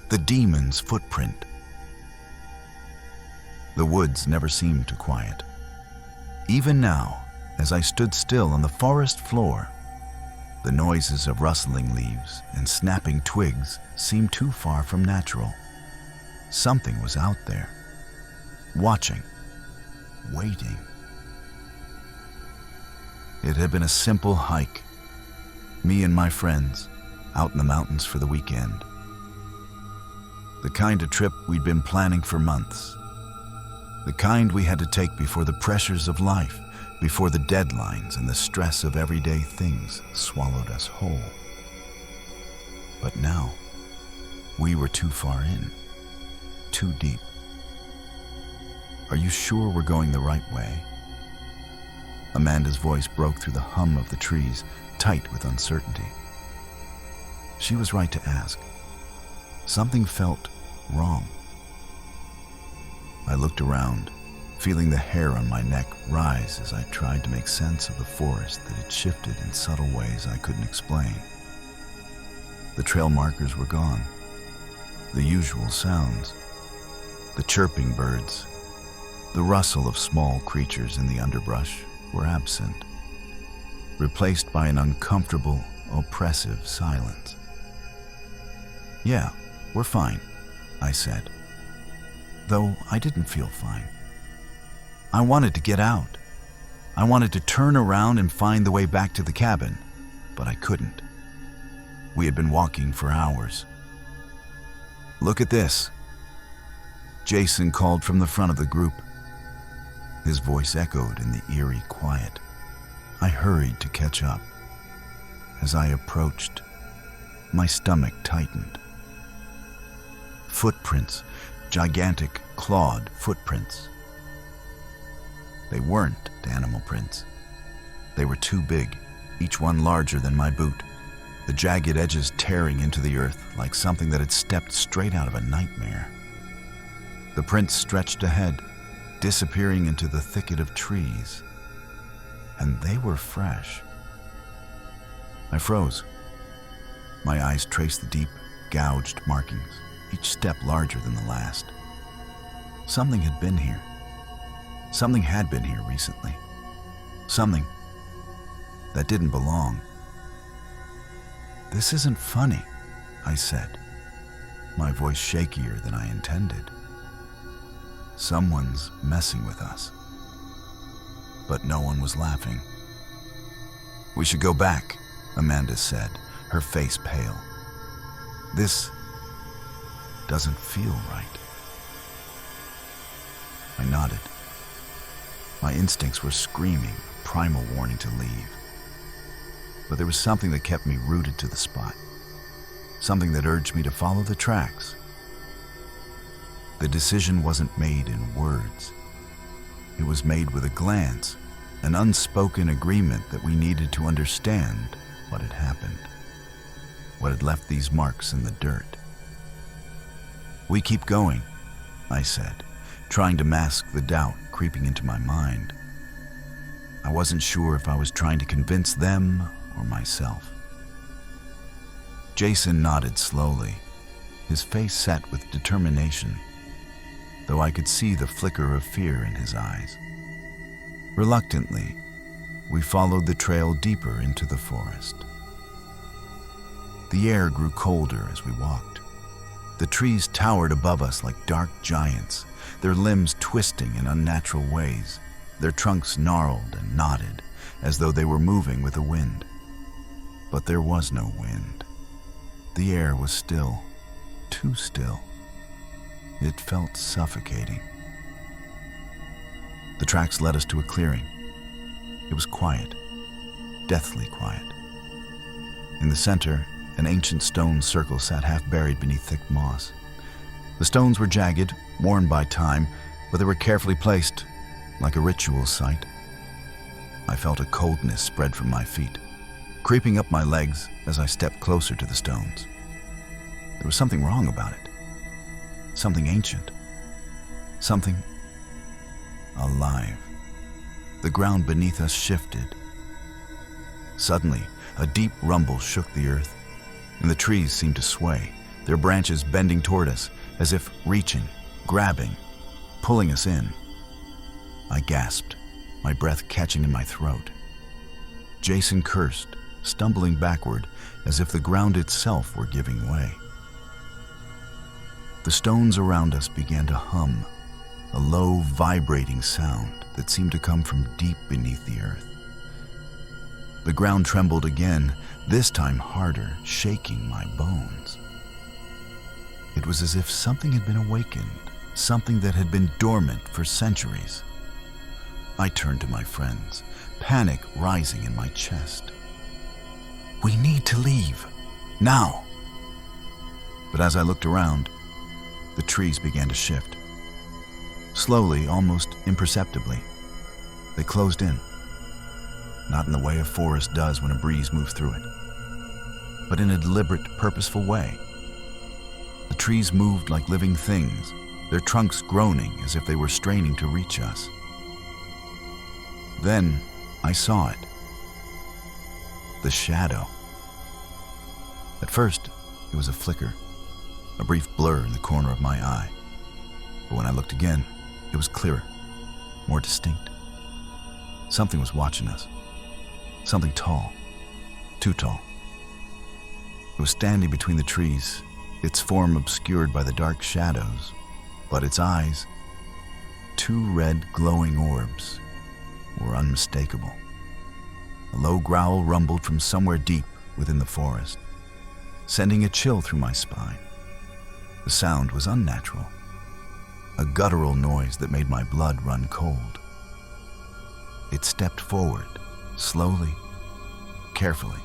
The demon's footprint. The woods never seemed to quiet. Even now, as I stood still on the forest floor, the noises of rustling leaves and snapping twigs seemed too far from natural. Something was out there, watching, waiting. It had been a simple hike, me and my friends out in the mountains for the weekend. The kind of trip we'd been planning for months. The kind we had to take before the pressures of life, before the deadlines and the stress of everyday things swallowed us whole. But now, we were too far in, too deep. Are you sure we're going the right way? Amanda's voice broke through the hum of the trees, tight with uncertainty. She was right to ask. Something felt wrong. I looked around, feeling the hair on my neck rise as I tried to make sense of the forest that had shifted in subtle ways I couldn't explain. The trail markers were gone. The usual sounds, the chirping birds, the rustle of small creatures in the underbrush were absent, replaced by an uncomfortable, oppressive silence. "Yeah, we're fine," I said, though I didn't feel fine. I wanted to get out. I wanted to turn around and find the way back to the cabin, but I couldn't. We had been walking for hours. "Look at this," Jason called from the front of the group. His voice echoed in the eerie quiet. I hurried to catch up. As I approached, my stomach tightened. Footprints, gigantic clawed footprints. They weren't animal prints. They were too big, each one larger than my boot, the jagged edges tearing into the earth like something that had stepped straight out of a nightmare. The prints stretched ahead, disappearing into the thicket of trees, and they were fresh. I froze. My eyes traced the deep, gouged markings, each step larger than the last. Something had been here. Something had been here recently. Something that didn't belong. "This isn't funny," I said, my voice shakier than I intended. Someone's messing with us. But no one was laughing. "We should go back," Amanda said, her face pale. "This doesn't feel right." I nodded. My instincts were screaming a primal warning to leave. But there was something that kept me rooted to the spot. Something that urged me to follow the tracks. The decision wasn't made in words. It was made with a glance, an unspoken agreement that we needed to understand what had happened, what had left these marks in the dirt. "We keep going," I said, trying to mask the doubt creeping into my mind. I wasn't sure if I was trying to convince them or myself. Jason nodded slowly, his face set with determination, though I could see the flicker of fear in his eyes. Reluctantly, we followed the trail deeper into the forest. The air grew colder as we walked. The trees towered above us like dark giants, their limbs twisting in unnatural ways, their trunks gnarled and knotted, as though they were moving with the wind. But there was no wind. The air was still, too still. It felt suffocating. The tracks led us to a clearing. It was quiet, deathly quiet. In the center, an ancient stone circle sat half buried beneath thick moss. The stones were jagged, worn by time, but they were carefully placed, like a ritual site. I felt a coldness spread from my feet, creeping up my legs as I stepped closer to the stones. There was something wrong about it. Something ancient. Something alive. The ground beneath us shifted. Suddenly, a deep rumble shook the earth, and the trees seemed to sway, their branches bending toward us, as if reaching, grabbing, pulling us in. I gasped, my breath catching in my throat. Jason cursed, stumbling backward as if the ground itself were giving way. The stones around us began to hum, a low, vibrating sound that seemed to come from deep beneath the earth. The ground trembled again, this time harder, shaking my bones. It was as if something had been awakened, something that had been dormant for centuries. I turned to my friends, panic rising in my chest. We need to leave, now. But as I looked around, the trees began to shift. Slowly, almost imperceptibly, they closed in. Not in the way a forest does when a breeze moves through it, but in a deliberate, purposeful way. The trees moved like living things, their trunks groaning as if they were straining to reach us. Then I saw it. The shadow. At first, it was a flicker, a brief blur in the corner of my eye. But when I looked again, it was clearer, more distinct. Something was watching us. Something tall, too tall. It was standing between the trees, its form obscured by the dark shadows, but its eyes, two red glowing orbs, were unmistakable. A low growl rumbled from somewhere deep within the forest, sending a chill through my spine. The sound was unnatural, a guttural noise that made my blood run cold. It stepped forward, slowly, carefully,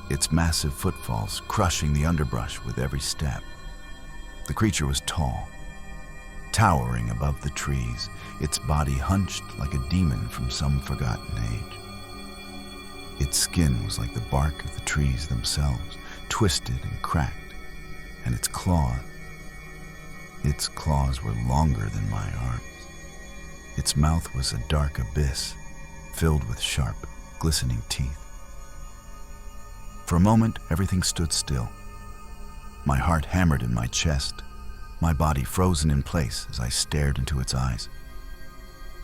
its massive footfalls crushing the underbrush with every step. The creature was tall, towering above the trees, its body hunched like a demon from some forgotten age. Its skin was like the bark of the trees themselves, twisted and cracked, and its claws were longer than my arms. Its mouth was a dark abyss, filled with sharp, glistening teeth. For a moment, everything stood still. My heart hammered in my chest, my body frozen in place as I stared into its eyes.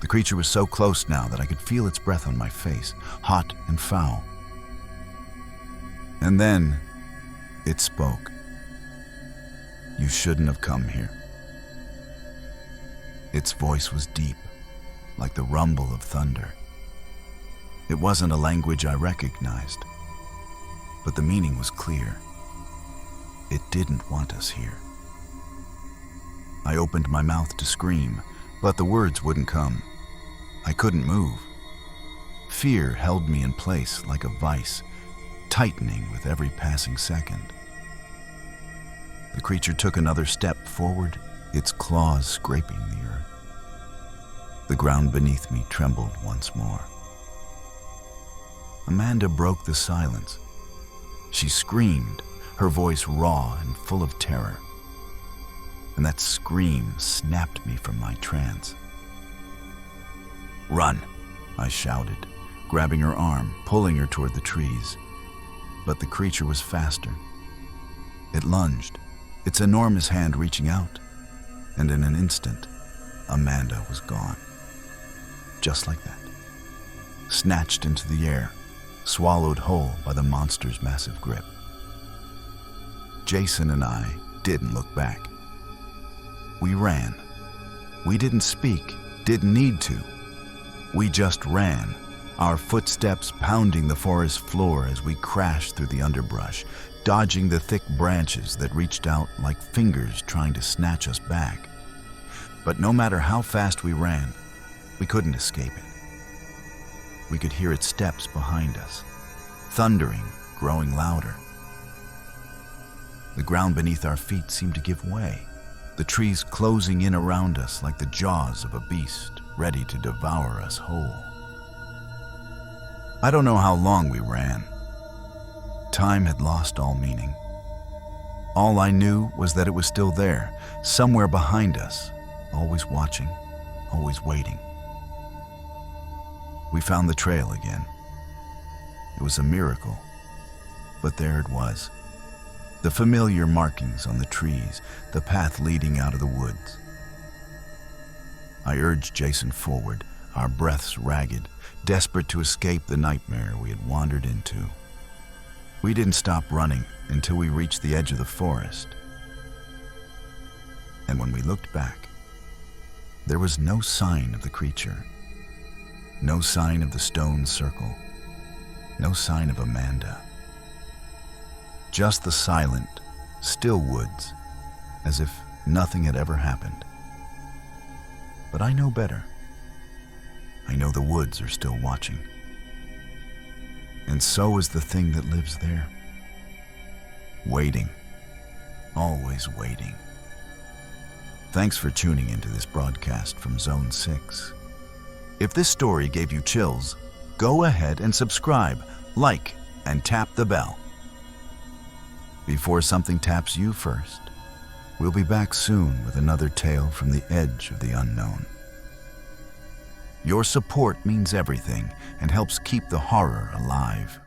The creature was so close now that I could feel its breath on my face, hot and foul. And then, it spoke. You shouldn't have come here. Its voice was deep, like the rumble of thunder. It wasn't a language I recognized, but the meaning was clear. It didn't want us here. I opened my mouth to scream, but the words wouldn't come. I couldn't move. Fear held me in place like a vice, tightening with every passing second. The creature took another step forward, its claws scraping the earth. The ground beneath me trembled once more. Amanda broke the silence. She screamed, her voice raw and full of terror. And that scream snapped me from my trance. Run, I shouted, grabbing her arm, pulling her toward the trees. But the creature was faster. It lunged, its enormous hand reaching out, and in an instant, Amanda was gone. Just like that. Snatched into the air, swallowed whole by the monster's massive grip. Jason and I didn't look back. We ran. We didn't speak, didn't need to. We just ran, our footsteps pounding the forest floor as we crashed through the underbrush, dodging the thick branches that reached out like fingers trying to snatch us back. But no matter how fast we ran, we couldn't escape it. We could hear its steps behind us, thundering, growing louder. The ground beneath our feet seemed to give way, the trees closing in around us like the jaws of a beast ready to devour us whole. I don't know how long we ran. Time had lost all meaning. All I knew was that it was still there, somewhere behind us, always watching, always waiting. We found the trail again. It was a miracle, but there it was, The familiar markings on the trees, the path leading out of the woods. I urged Jason forward, our breaths ragged, desperate to escape the nightmare we had wandered into. We didn't stop running until we reached the edge of the forest. And when we looked back, there was no sign of the creature. No sign of the stone circle. No sign of Amanda. Just the silent, still woods, as if nothing had ever happened. But I know better. I know the woods are still watching. And so is the thing that lives there. Waiting. Always waiting. Thanks for tuning into this broadcast from Zone 6. If this story gave you chills, go ahead and subscribe, like, and tap the bell. Before something taps you first, we'll be back soon with another tale from the edge of the unknown. Your support means everything and helps keep the horror alive.